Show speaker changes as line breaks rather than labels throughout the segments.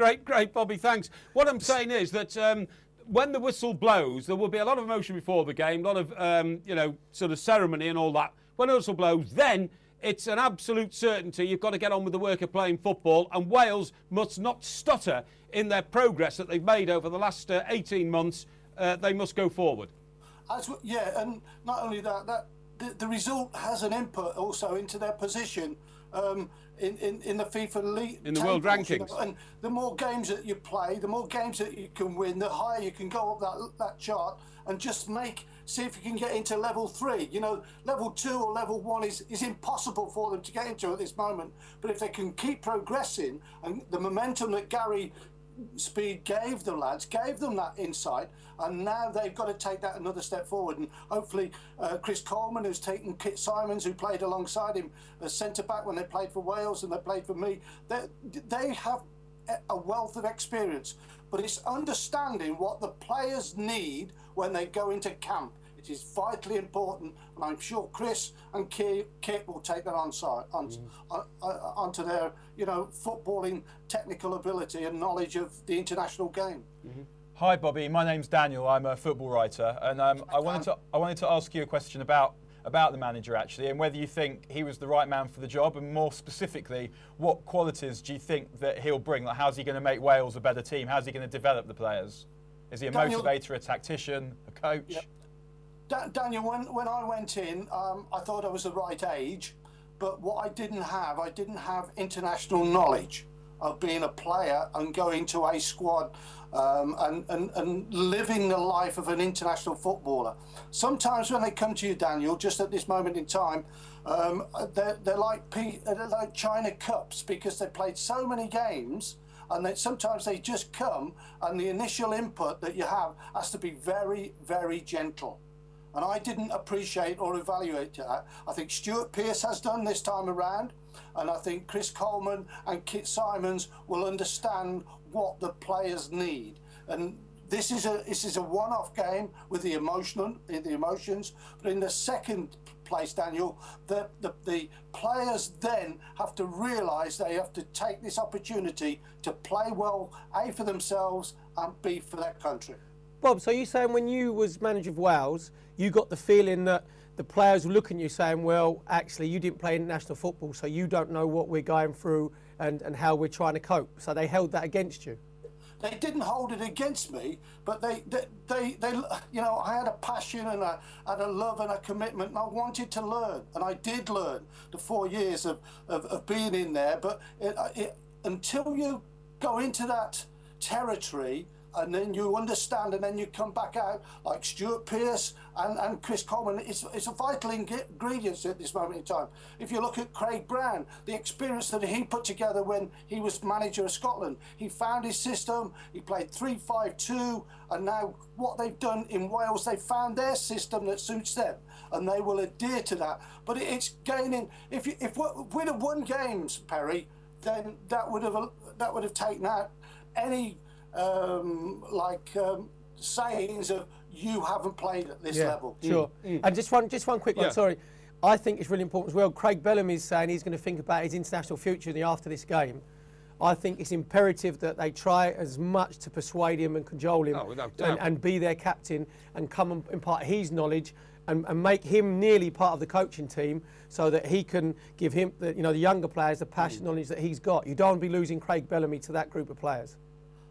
Great, Bobby, thanks. What I'm saying is that when the whistle blows, there will be a lot of emotion before the game, a lot of, sort of ceremony and all that. When the whistle blows, then it's an absolute certainty you've got to get on with the work of playing football, and Wales must not stutter in their progress that they've made over the last 18 months. They must go forward.
And not only that, the result has an input also into their position in the FIFA league,
in the world rankings.
And the more games that you play, the more games that you can win, the higher you can go up that chart, and just see if you can get into level 3. Level 2 or level 1 is impossible for them to get into at this moment. But if they can keep progressing, and the momentum that Gary Speed gave the lads, gave them that insight, and now they've got to take that another step forward. And hopefully Chris Coleman, who's taken Kit Simons, who played alongside him as centre-back when they played for Wales and they played for me, they have a wealth of experience. But it's understanding what the players need when they go into camp. It is vitally important, and I'm sure Chris and Kit will take that onto their, footballing technical ability and knowledge of the international game.
Mm-hmm. Hi, Bobby. My name's Daniel. I'm a football writer, and I wanted to ask you a question about the manager actually, and whether you think he was the right man for the job, and more specifically, what qualities do you think that he'll bring? Like, how's he going to make Wales a better team? How's he going to develop the players? Is he a motivator, a tactician, a coach?
Yeah. Daniel, when I went in, I thought I was the right age, but what I didn't have international knowledge of being a player and going to a squad and living the life of an international footballer. Sometimes when they come to you, Daniel, just at this moment in time, they're like China Cups, because they played so many games. And then sometimes they just come, and the initial input that you have has to be very, very gentle. And I didn't appreciate or evaluate that. I think Stuart Pearce has done this time around, and I think Chris Coleman and Kit Simons will understand what the players need. And this is a one-off game with the emotions. But in the second place, Daniel, the players then have to realise they have to take this opportunity to play well, A, for themselves, and B, for their country.
Bob, so you're saying when you was manager of Wales, you got the feeling that the players were looking at you saying, well, actually, you didn't play international football, so you don't know what we're going through and how we're trying to cope. So they held that against you.
They didn't hold it against me, but they I had a passion and I had a love and a commitment, and I wanted to learn, and I did learn the 4 years of being in there. But until you go into that territory, and then you understand, and then you come back out like Stuart Pearce and Chris Coleman. It's a vital ingredient at this moment in time. If you look at Craig Brown, the experience that he put together when he was manager of Scotland, he found his system, he played 3-5-2, and now what they've done in Wales, they found their system that suits them, and they will adhere to that. But it's gaining. If we'd have won games, Perry, then that would have taken out any sayings of you haven't played at this level.
Sure. And just one quick one, sorry. I think it's really important as well. Craig Bellamy is saying he's going to think about his international future after this game. I think it's imperative that they try as much to persuade him and cajole him and be their captain and come and impart his knowledge and make him nearly part of the coaching team, so that he can give him the younger players the passion knowledge that he's got. You don't want to be losing Craig Bellamy to that group of players.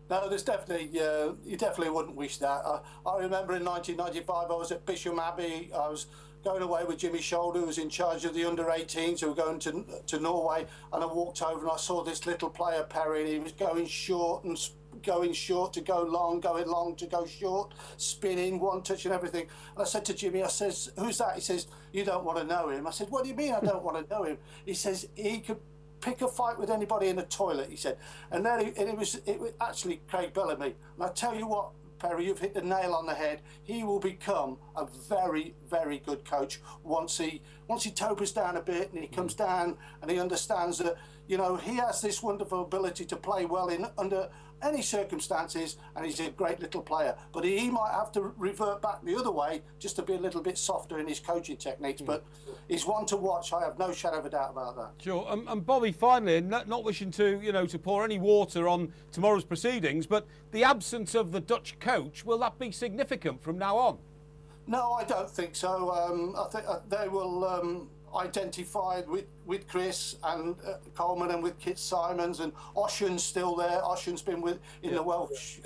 No, there's definitely, you definitely wouldn't wish that. I remember in 1995, I was at Bisham Abbey. I was going away with Jimmy Shoulder, who was in charge of the under-18s, who were going to Norway, and I walked over and I saw this little player, Parry, and he was going short to go long, going long to go short, spinning, one touch and everything. And I said to Jimmy, I says, who's that? He says, you don't want to know him. I said, what do you mean I don't want to know him? He says, he could pick a fight with anybody in the toilet, he said. And then it was actually Craig Bellamy. And I tell you what, Perry, you've hit the nail on the head. He will become a very, very good coach once he topers down a bit and he comes down and he understands that, he has this wonderful ability to play well in under any circumstances, and he's a great little player. But he might have to revert back the other way just to be a little bit softer in his coaching techniques. But he's one to watch. I have no shadow of a doubt about that.
Sure. And Bobby, finally, not wishing to, to pour any water on tomorrow's proceedings, but the absence of the Dutch coach, will that be significant from now on?
No, I don't think so. I think they will identify with Chris and Coleman and with Kit Simons, and Oshin's still there. Oshin's been in the Welsh.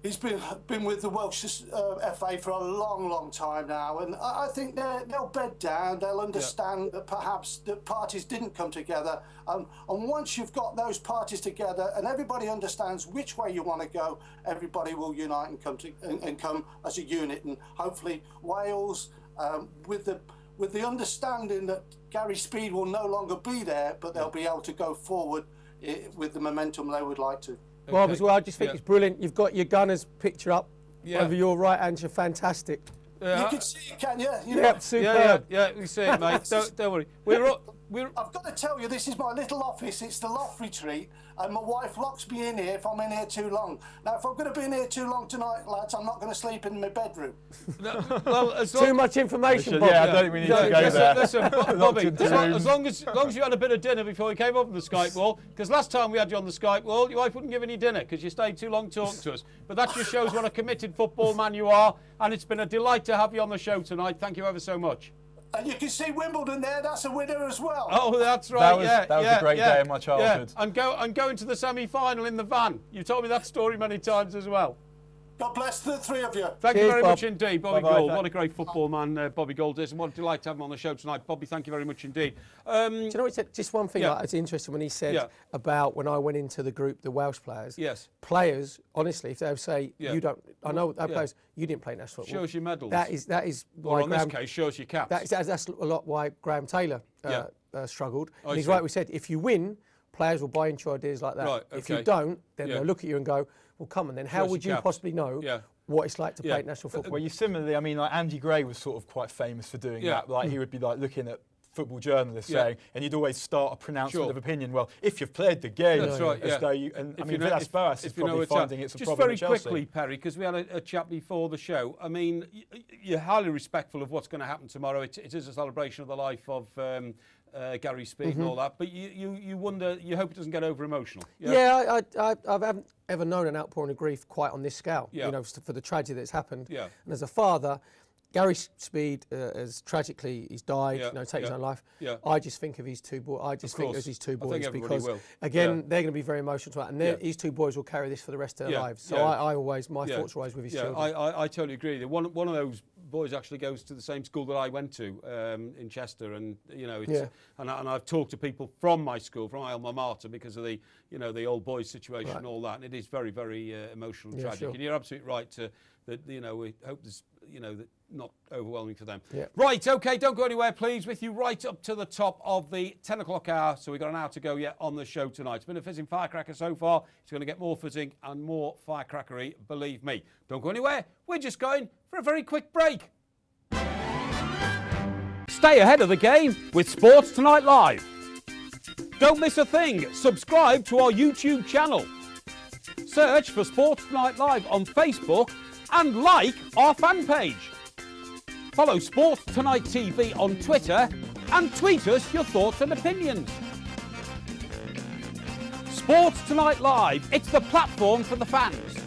He's been with the Welsh FA for a long time now, and I think they'll bed down. They'll understand that perhaps the parties didn't come together, and once you've got those parties together and everybody understands which way you want to go, everybody will unite and come as a unit. And hopefully Wales, with the understanding that Gary Speed will no longer be there, but they'll be able to go forward with the momentum they would like to.
Okay.
Bob, as well, I just think it's brilliant. You've got your Gunners picture up over your right hand. You're fantastic.
You can see it, can you?
Yeah, superb.
Yeah, we see it, mate. don't worry.
I've got to tell you, this is my little office. It's the loft retreat, and my wife locks me in here if I'm in here too long. Now, if I'm going to be in here too long tonight, lads, I'm not going to sleep in my bedroom.
Well,
too much information, Bob.
Yeah, I don't think we need to go there.
Listen, Bobby, as long as you had a bit of dinner before you came up on the Skype wall, because last time we had you on the Skype wall, your wife wouldn't give any dinner because you stayed too long talking to us. But that just shows what a committed football man you are, and it's been a delight to have you on the show tonight. Thank you ever so much.
And you can see Wimbledon there. That's a winner as well.
Oh, that's right.
That was a great day in my childhood.
Yeah. And going to the semi-final in the van. You told me that story many times as well.
God bless the three of you.
Thank you very
Bob.
much indeed, Bobby
Bye-bye.
Gould. What a great football man Bobby Gould is, and what a delight to have him on the show tonight. Bobby, thank you very much indeed.
Do you know what he said? Just one thing that was interesting when he said about when I went into the group, the Welsh players.
Yes.
Players, honestly, if they say you don't, I know that players, you didn't play national football.
Shows your medals.
That is
or
why
in
Graham,
this case, shows your caps.
that's a lot why Graham Taylor struggled. And he's
see.
right. We said if you win, players will buy into ideas like that.
Right,
If
okay.
you don't, then they'll look at you and go, "Well, come on, then how
Shows
would
your
you
caps.
possibly know what it's like to play national football?"
Well, you similarly, I mean, like Andy Gray was sort of quite famous for doing that. Like he would be like looking at football journalists saying, and you'd always start a pronouncement of opinion. Well, if you've played the game,
That's right,
as though you, and I mean, Villas-Boas is probably finding it's a
just
problem
very
at Chelsea.
quickly, Perry, because we had a chat before the show. I mean, you're highly respectful of what's going to happen tomorrow. It is a celebration of the life of Gary Speed and all that, but you wonder, you hope it doesn't get over emotional.
I haven't ever known an outpouring of grief quite on this scale.
Yeah.
You know, for the tragedy that's happened.
Yeah.
And as a father, Gary Speed, as tragically he's died, taken his own life.
Yeah.
I just think of his two boys. I just think of his two
I think
boys
everybody
because,
will.
again, they're going to be very emotional to that, and his two boys will carry this for the rest of their lives. So I always, my thoughts are always with his children.
I totally agree. One of those boys actually goes to the same school that I went to in Chester, and and I've talked to people from my school, from my alma mater, because of the the old boys situation and all that, and it is very, very emotional and tragic.
Sure.
And you're absolutely right that we hope there's that not overwhelming for them.
Yeah.
Right, okay, don't go anywhere, please. With you right up to the top of the 10 o'clock hour, so we've got an hour to go yet on the show tonight. It's been a fizzing firecracker so far. It's going to get more fizzing and more firecrackery, believe me. Don't go anywhere. We're just going for a very quick break. Stay ahead of the game with Sports Tonight Live. Don't miss a thing. Subscribe to our YouTube channel. Search for Sports Tonight Live on Facebook and like our fan page. Follow Sports Tonight TV on Twitter and tweet us your thoughts and opinions. Sports Tonight Live, it's the platform for the fans.